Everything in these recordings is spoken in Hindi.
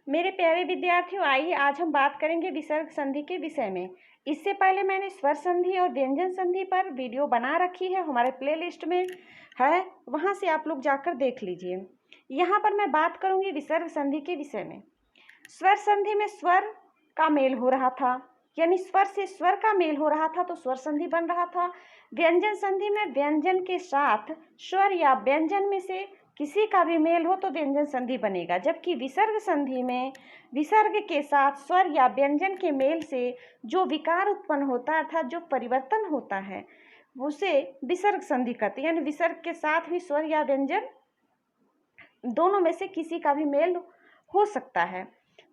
मेरे प्यारे विद्यार्थियों, आइए आज हम बात करेंगे विसर्ग संधि के विषय में। इससे पहले मैंने स्वर संधि और व्यंजन संधि पर वीडियो बना रखी है, हमारे प्लेलिस्ट में है, वहां से आप लोग जाकर देख लीजिए। यहाँ पर मैं बात करूंगी विसर्ग संधि के विषय में। स्वर संधि में स्वर का मेल हो रहा था, यानी स्वर से स्वर का मेल हो रहा था तो स्वर संधि बन रहा था। व्यंजन संधि में व्यंजन के साथ स्वर या व्यंजन में से किसी का भी मेल हो तो व्यंजन संधि बनेगा। जबकि विसर्ग संधि में विसर्ग के साथ स्वर या व्यंजन के मेल से जो विकार उत्पन्न होता है, अर्थात जो परिवर्तन होता है, उसे विसर्ग संधि कहते हैं। यानी विसर्ग के साथ भी स्वर या व्यंजन दोनों में से किसी का भी मेल हो सकता है।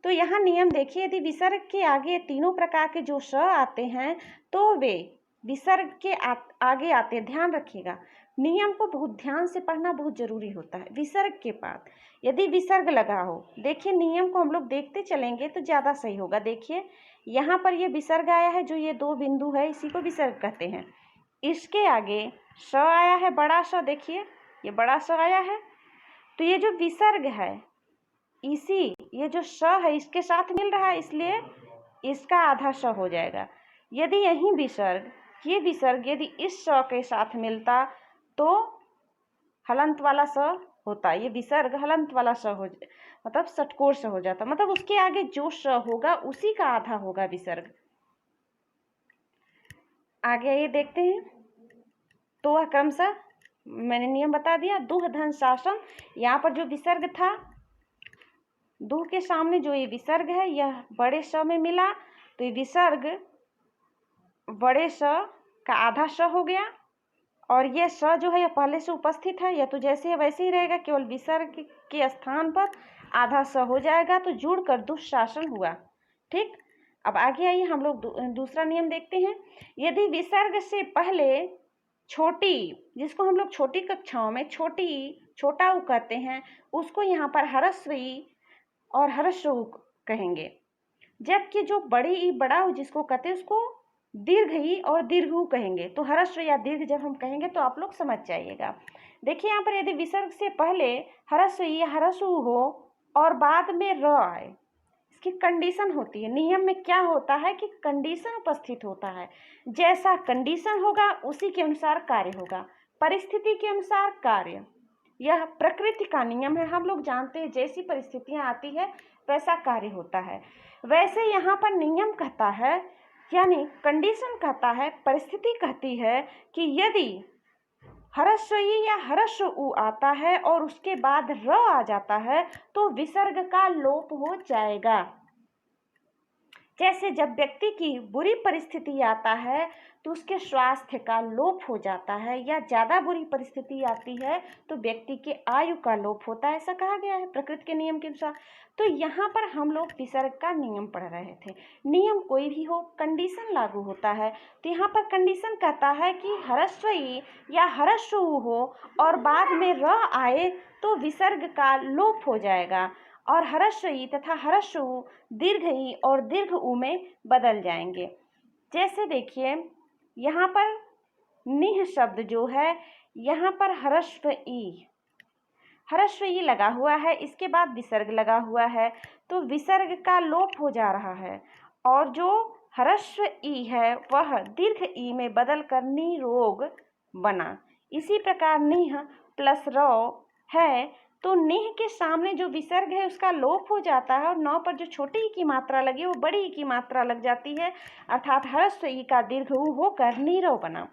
तो यहाँ नियम देखिए, यदि विसर्ग के आगे तीनों प्रकार के जो श आते हैं तो वे विसर्ग के आगे आते हैं। ध्यान रखिएगा, नियम को बहुत ध्यान से पढ़ना बहुत जरूरी होता है। विसर्ग के बाद यदि विसर्ग लगा हो, देखिए नियम को हम लोग देखते चलेंगे तो ज़्यादा सही होगा। देखिए यहाँ पर ये विसर्ग आया है, जो ये दो बिंदु है इसी को विसर्ग कहते हैं। इसके आगे स आया है, बड़ा स, देखिए ये बड़ा स आया है, तो ये जो विसर्ग है इसी ये जो स है इसके साथ मिल रहा है, इसलिए इसका आधा स हो जाएगा। यदि यही विसर्ग ये विसर्ग यदि इस स के साथ मिलता तो हलंत वाला स होता, ये विसर्ग हलंत वाला स हो मतलब षटकोर स हो जाता, मतलब उसके आगे जो स होगा उसी का आधा होगा विसर्ग। आगे ये देखते हैं, तो वह क्रमशः मैंने नियम बता दिया। दुह धन शासन, यहाँ पर जो विसर्ग था, दुह के सामने जो ये विसर्ग है यह बड़े स में मिला तो ये विसर्ग बड़े स का आधा स हो गया, और यह स जो है यह पहले से उपस्थित है, यह तो जैसे है वैसे ही रहेगा, केवल विसर्ग के स्थान पर आधा स हो जाएगा, तो जुड़कर दुशासन हुआ। ठीक, अब आगे आइए हम लोग दूसरा नियम देखते हैं। यदि विसर्ग से पहले छोटी, जिसको हम लोग छोटी कक्षाओं में छोटा उ कहते हैं, उसको यहाँ पर ह्रस्व ई और ह्रस्व उ कहेंगे। जबकि जो बड़ी ई बड़ा उ जिसको कहते हैं उसको दीर्घ ई और दीर्घ उ कहेंगे। तो ह्रस्व या दीर्घ जब हम कहेंगे तो आप लोग समझ जाइएगा। देखिए यहाँ पर यदि विसर्ग से पहले ह्रस्व ई या ह्रस्व उ हो और बाद में र आए, इसकी कंडीशन होती है। नियम में क्या होता है कि कंडीशन उपस्थित होता है, जैसा कंडीशन होगा उसी के अनुसार कार्य होगा, परिस्थिति के अनुसार कार्य। यह प्रकृति का नियम है, हम लोग जानते हैं जैसी परिस्थितियां आती है वैसा कार्य होता है। वैसे यहाँ पर नियम कहता है, यानी कंडीशन कहता है, परिस्थिति कहती है कि यदि ह्रस्व ई या ह्रस्व उ आता है और उसके बाद र आ जाता है तो विसर्ग का लोप हो जाएगा। जैसे जब व्यक्ति की बुरी परिस्थिति आता है तो उसके स्वास्थ्य का लोप हो जाता है, या ज़्यादा बुरी परिस्थिति आती है तो व्यक्ति के आयु का लोप होता है, ऐसा कहा गया है प्रकृति के नियम के अनुसार। तो यहाँ पर हम लोग विसर्ग का नियम पढ़ रहे थे। नियम कोई भी हो, कंडीशन लागू होता है। तो यहाँ पर कंडीशन कहता है कि ह्रस्व ई या ह्रस्व उ हो और बाद में र आए तो विसर्ग का लोप हो जाएगा, और ह्रस्व ई तथा ह्रस्व उ दीर्घ ई और दीर्घ उ में बदल जाएंगे। जैसे देखिए यहाँ पर निह शब्द जो है, यहाँ पर ह्रस्व ई लगा हुआ है, इसके बाद विसर्ग लगा हुआ है, तो विसर्ग का लोप हो जा रहा है, और जो ह्रस्व ई है वह दीर्घ ई में बदल कर निरोग बना। इसी प्रकार निह प्लस रौ है, तो निह के सामने जो विसर्ग है उसका लोप हो जाता है, और नौ पर जो छोटी ई की मात्रा लगी वो बड़ी ई की मात्रा लग जाती है, अर्थात ह्रस्व ई का दीर्घ उ होकर नीरव बना।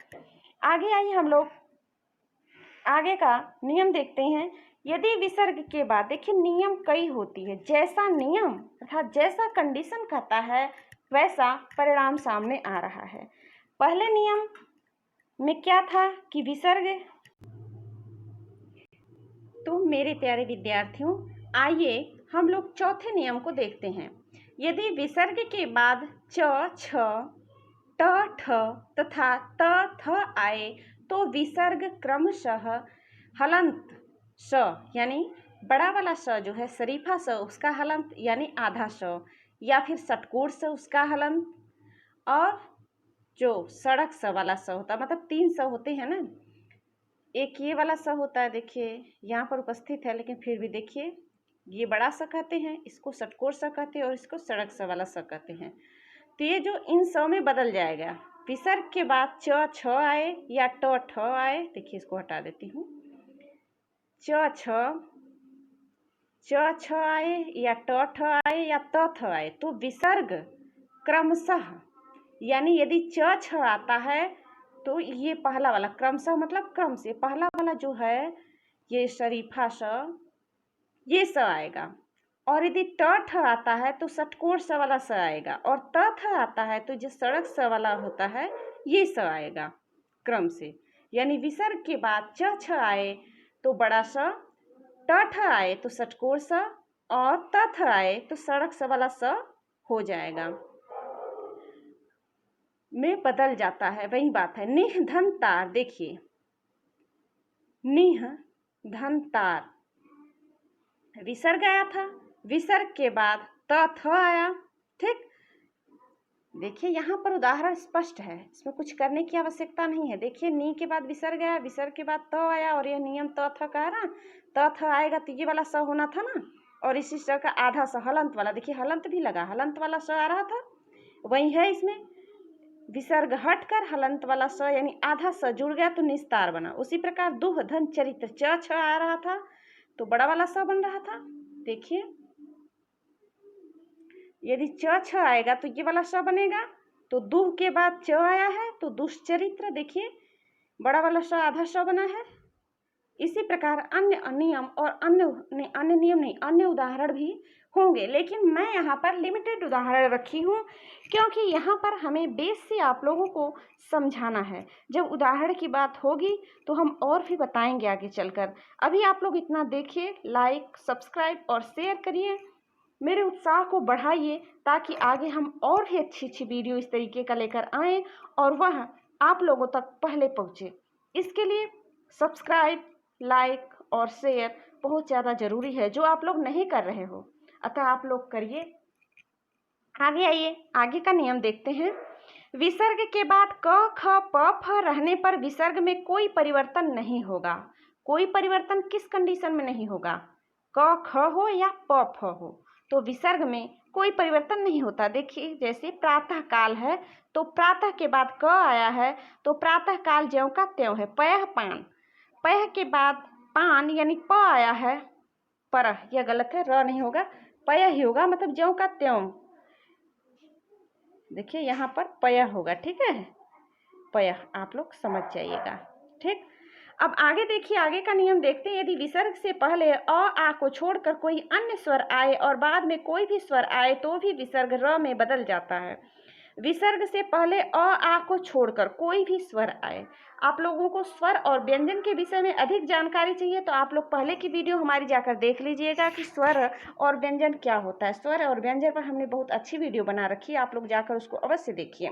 आगे आइए हम लोग आगे का नियम देखते हैं। यदि विसर्ग के बाद, देखिए नियम कई होती है, जैसा नियम अर्थात जैसा कंडीशन कहता है वैसा परिणाम सामने आ रहा है। पहले नियम में क्या था कि विसर्ग, तो मेरे प्यारे विद्यार्थियों आइए हम लोग चौथे नियम को देखते हैं। यदि विसर्ग के बाद च, छ, ट, ठ तथा त, थ आए तो विसर्ग क्रमशः हलंत स, यानी बड़ा वाला स जो है शरीफा स उसका हलंत यानी आधा स, या फिर षटकोर स उसका हलंत, और जो सड़क स वाला स होता है, मतलब 3 स होते हैं ना, एक ये वाला स होता है, देखिए यहाँ पर उपस्थित है लेकिन फिर भी देखिए ये बड़ा स कहते हैं, इसको षटकोर स कहते हैं और इसको सड़क स वाला स कहते हैं। तो ये जो इन स में बदल जाएगा, विसर्ग के बाद च छ आए या ट ठ आए। देखिए इसको हटा देती हूँ। च छ आए या ट ठ आए या त थ आए तो विसर्ग क्रमशः, यानी यदि च छ आता है तो ये पहला वाला क्रमशः मतलब क्रम से, पहला वाला जो है ये शरीफा स, ये स आएगा। और यदि ट ठ आता है तो षटकोर स वाला स आएगा, और त थ आता है तो जो सड़क स वाला होता है ये स आएगा क्रम से। यानी विसर्ग के बाद च छ आए तो बड़ा स, ट ठ आए तो षटकोर स, और त थ आए तो सड़क स वाला स हो जाएगा, में बदल जाता है। वही बात है निह धन तार। देखिए निह धन तार, विसर्ग आया था, विसर्ग के बाद त थ आया। ठीक, देखिए यहाँ पर उदाहरण स्पष्ट है, इसमें कुछ करने की आवश्यकता नहीं है। देखिए नी के बाद विसर्ग आया, विसर्ग के बाद त आया, और यह नियम त थ का है ना, त थ आएगा तो ये वाला स होना था ना, और इसी स का आधा स हलंत वाला, देखिए हलंत भी लगा, हलंत वाला स आ रहा था, वही है इसमें। विसर्ग हट कर हलंत वाला स यानी आधा स जुड़ गया तो निस्तार बना। उसी प्रकार दुह धन चरित्र च छ आ रहा था तो बड़ा वाला स बन रहा था। देखिए यदि च छ आएगा तो ये वाला स बनेगा, तो दुह के बाद च आया है तो दुष्चरित्र, देखिए बड़ा वाला स आधा स बना है। इसी प्रकार अन्य नियम और अन्य नियम नहीं, अन्य उदाहरण भी होंगे, लेकिन मैं यहाँ पर लिमिटेड उदाहरण रखी हूँ क्योंकि यहाँ पर हमें बेस से आप लोगों को समझाना है। जब उदाहरण की बात होगी तो हम और भी बताएंगे आगे चलकर। अभी आप लोग इतना देखिए, लाइक सब्सक्राइब और शेयर करिए, मेरे उत्साह को बढ़ाइए ताकि आगे हम और भी अच्छी अच्छी वीडियो इस तरीके का लेकर आएँ और वह आप लोगों तक पहले पहुँचे। इसके लिए सब्सक्राइब, लाइक और शेयर बहुत ज़्यादा ज़रूरी है, जो आप लोग नहीं कर रहे हो, अतः आप लोग करिए। आगे आइए, आगे का नियम देखते हैं। विसर्ग के बाद क ख प फ रहने पर विसर्ग में कोई परिवर्तन नहीं होगा। कोई परिवर्तन किस कंडीशन में नहीं होगा? क ख हो या प फ हो तो विसर्ग में कोई परिवर्तन नहीं होता। देखिए जैसे प्रातः काल है तो प्रातः के बाद क आया है तो प्रातः काल ज्यों का त्यों है। पयः पान, पयः के बाद पान यानी प आया है, परह, यह गलत है, र नहीं होगा, पयः ही होगा, मतलब ज्यों का त्यों। देखिए यहाँ पर पयः होगा, ठीक है, पयः, आप लोग समझ जाइएगा। ठीक, अब आगे देखिए, आगे का नियम देखते हैं। यदि विसर्ग से पहले अ आ को छोड़कर कोई अन्य स्वर आए और बाद में कोई भी स्वर आए तो भी विसर्ग र में बदल जाता है। विसर्ग से पहले अ आ को छोड़कर कोई भी स्वर आए। आप लोगों को स्वर और व्यंजन के विषय में अधिक जानकारी चाहिए तो आप लोग पहले की वीडियो हमारी जाकर देख लीजिएगा कि स्वर और व्यंजन क्या होता है। स्वर और व्यंजन पर हमने बहुत अच्छी वीडियो बना रखी है, आप लोग जाकर उसको अवश्य देखिए।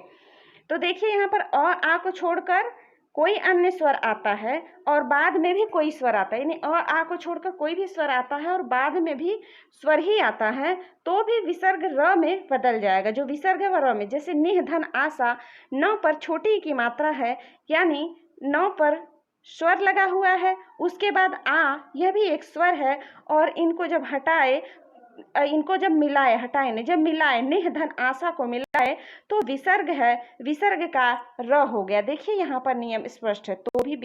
तो देखिए यहाँ पर अ आ को छोड़कर कोई अन्य स्वर आता है और बाद में भी कोई स्वर आता है, यानी अ आ को छोड़कर कोई भी स्वर आता है और बाद में भी स्वर ही आता है तो भी विसर्ग र में बदल जाएगा। जो विसर्ग है वह र में, जैसे निह धन आशा, न पर छोटी की मात्रा है, यानी न पर स्वर लगा हुआ है, उसके बाद आ, यह भी एक स्वर है, और इनको जब हटाए, इनको जब मिलाए, हटाए नहीं, जब मिलाए, निह धन आशा को मिलाए तो विसर्ग है, विसर्ग का र हो गया। देखिए यहाँ पर नियम स्पष्ट है, तो भी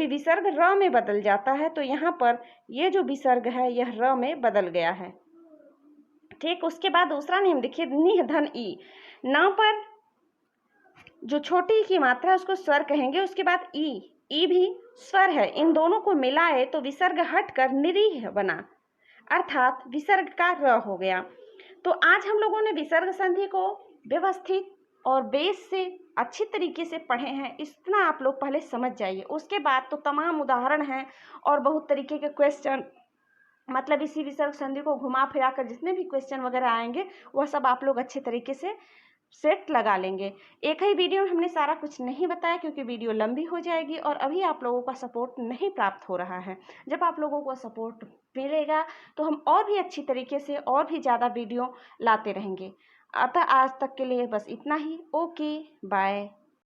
विसर्ग र में बदल जाता है। तो यहाँ पर ये जो विसर्ग है यह र में बदल गया है। ठीक, उसके बाद दूसरा नियम देखिए, निह धन ई, न पर जो छोटी की मात्रा है उसको स्वर कहेंगे, उसके बाद ई भी स्वर है, इन दोनों को मिलाए तो विसर्ग हटकर निरीह बना, अर्थात विसर्ग का र हो गया। तो आज हम लोगों ने विसर्ग संधि को व्यवस्थित और बेस से अच्छी तरीके से पढ़े हैं, इतना आप लोग पहले समझ जाइए। उसके बाद तो तमाम उदाहरण हैं और बहुत तरीके के क्वेश्चन, मतलब इसी विसर्ग संधि को घुमा फिरा कर जितने भी क्वेश्चन वगैरह आएंगे वह सब आप लोग अच्छे तरीके से सेट लगा लेंगे। एक ही वीडियो में हमने सारा कुछ नहीं बताया क्योंकि वीडियो लंबी हो जाएगी और अभी आप लोगों का सपोर्ट नहीं प्राप्त हो रहा है। जब आप लोगों को सपोर्ट मिलेगा तो हम और भी अच्छी तरीके से और भी ज़्यादा वीडियो लाते रहेंगे। अतः आज तक के लिए बस इतना ही। Okay, bye.